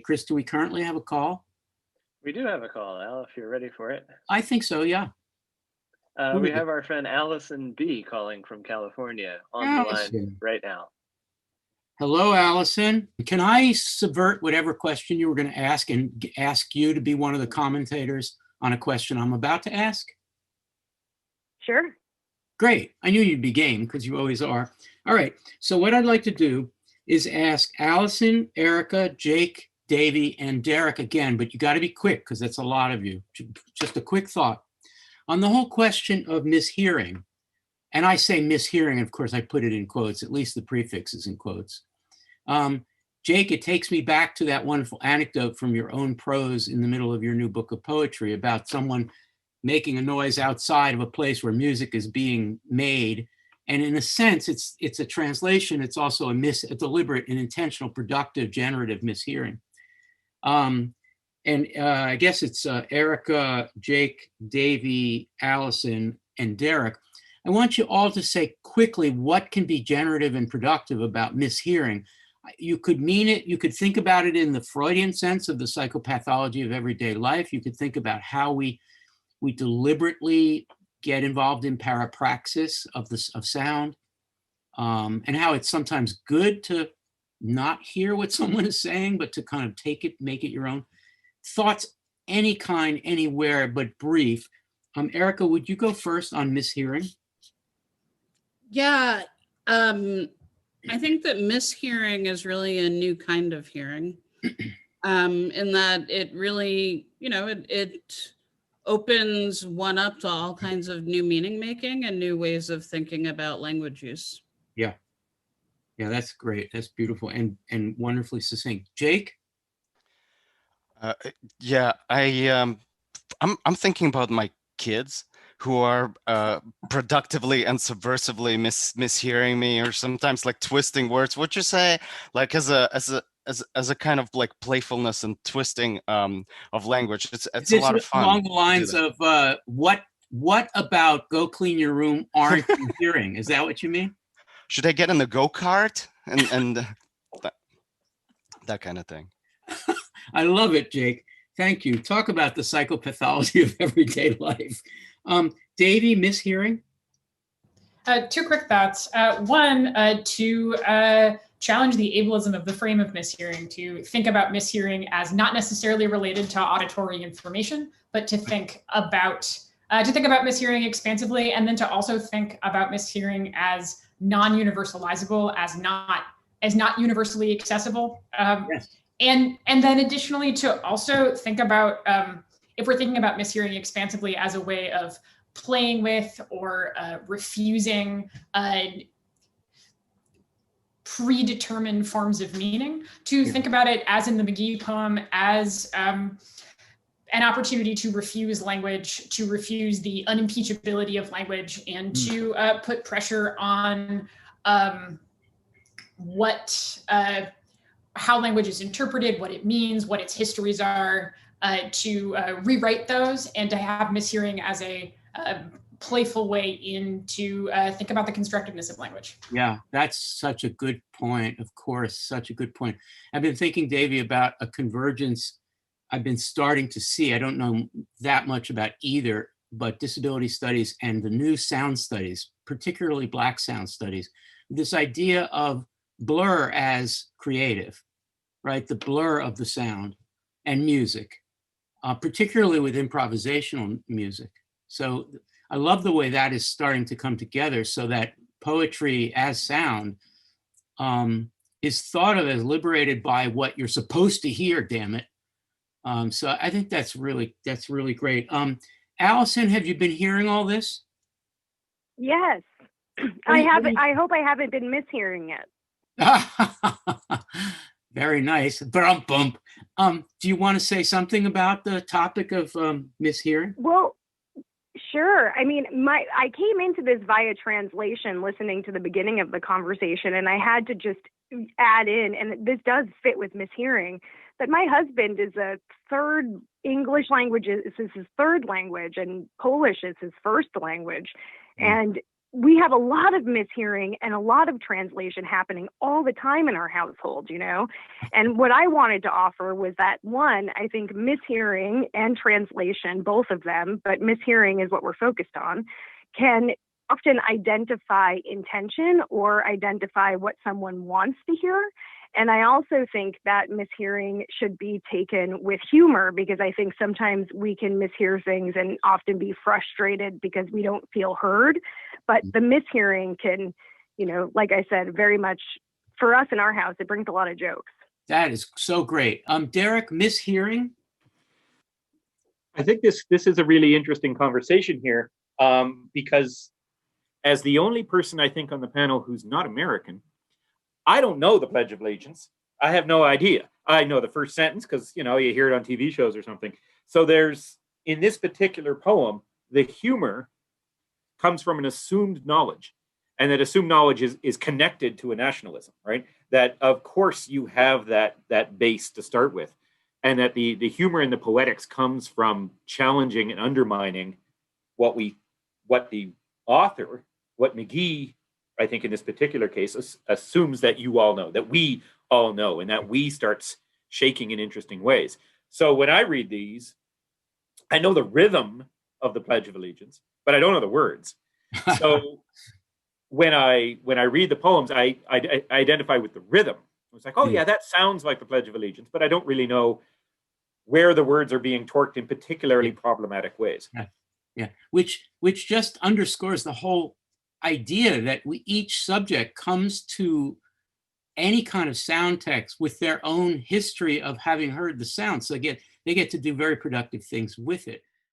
Chris, do we currently have a call? We do have a call, Al, if you're ready for it. I think so, yeah. We have our friend Allison B. calling from California on the line right now. Hello, Allison. Can I subvert whatever question you were going to ask and ask you to be one of the commentators on a question I'm about to ask? Sure. Great. I knew you'd be game because you always are. All right. So what I'd like to do is ask Allison, Erica, Jake, Davey, and Derek again, but you got to be quick because that's a lot of you. Just a quick thought on the whole question of mishearing. And I say mishearing, of course, I put it in quotes, at least the prefix is in quotes. Jake, it takes me back to that wonderful anecdote from your own prose in the middle of your new book of poetry about someone making a noise outside of a place where music is being made. And in a sense, it's a translation. It's also a deliberate and intentional, productive, generative mishearing. I guess it's Erica, Jake, Davey, Allison, and Derek. I want you all to say quickly what can be generative and productive about mishearing. You could mean it, you could think about it in the Freudian sense of the psychopathology of everyday life. You could think about how we deliberately get involved in parapraxis of sound, and how it's sometimes good to not hear what someone is saying, but to kind of take it, make it your own. Thoughts, any kind, anywhere, but brief. Erica, would you go first on mishearing? Yeah, I think that mishearing is really a new kind of hearing, in that it really, it opens one up to all kinds of new meaning making and new ways of thinking about language use. Yeah, that's great. That's beautiful and wonderfully succinct. Jake? Yeah, I'm thinking about my kids who are productively and subversively mishearing me, or sometimes like twisting words. Would you say, like as a kind of like playfulness and twisting of language? It's a lot of fun. Along the lines of what about go clean your room aren't you hearing? Is that what you mean? Should I get in the go-kart and that kind of thing? I love it, Jake. Thank you. Talk about the psychopathology of everyday life. Davey, mishearing? Two quick thoughts. One, to challenge the ableism of the frame of mishearing, to think about mishearing as not necessarily related to auditory information, but to think about mishearing expansively, and then to also think about mishearing as non-universalizable, as not universally accessible. Yes. And then additionally to also think about, if we're thinking about mishearing expansively as a way of playing with or refusing predetermined forms of meaning, to think about it as in the McGee poem as an opportunity to refuse language, to refuse the unimpeachability of language, and to put pressure on how language is interpreted, what it means, what its histories are, to rewrite those, and to have mishearing as a playful way in to think about the constructiveness of language. Yeah, that's such a good point. Of course, such a good point. I've been thinking, Davey, about a convergence I've been starting to see. I don't know that much about either, but disability studies and the new sound studies, particularly Black sound studies, this idea of blur as creative, right? The blur of the sound and music, particularly with improvisational music. So I love the way that is starting to come together, so that poetry as sound is thought of as liberated by what you're supposed to hear, damn it. So I think that's really great. Allison, have you been hearing all this? Yes. I hope I haven't been mishearing it. Very nice. Bump. Do you want to say something about the topic of mishearing? Well, sure. I mean, I came into this via translation, listening to the beginning of the conversation, and I had to just add in, and this does fit with mishearing, that my husband is a third English language is his third language, and Polish is his first language. And we have a lot of mishearing and a lot of translation happening all the time in our household, you know? And what I wanted to offer was that, one, I think mishearing and translation, both of them, but mishearing is what we're focused on, can often identify intention or identify what someone wants to hear. And I also think that mishearing should be taken with humor, because I think sometimes we can mishear things and often be frustrated because we don't feel heard. But the mishearing can, you know, like I said, very much for us in our house, it brings a lot of jokes. That is so great. Derek, mishearing? I think this is a really interesting conversation here, because as the only person I think on the panel who's not American, I don't know the Pledge of Allegiance. I have no idea. I know the first sentence because, you know, you hear it on TV shows or something. So there's, in this particular poem, the humor comes from an assumed knowledge. And that assumed knowledge is connected to a nationalism, right? That, of course, you have that base to start with. And that the humor in the poetics comes from challenging and undermining what the author, what McGee, I think in this particular case, assumes that you all know, that we all know, and that we starts shaking in interesting ways. So when I read these, I know the rhythm of the Pledge of Allegiance, but I don't know the words. So when I read the poems, I identify with the rhythm. It's like, oh yeah, that sounds like the Pledge of Allegiance, but I don't really know where the words are being torqued in particularly problematic ways. Yeah, which just underscores the whole idea that each subject comes to any kind of sound text with their own history of having heard the sound. So they get to do very productive things with it.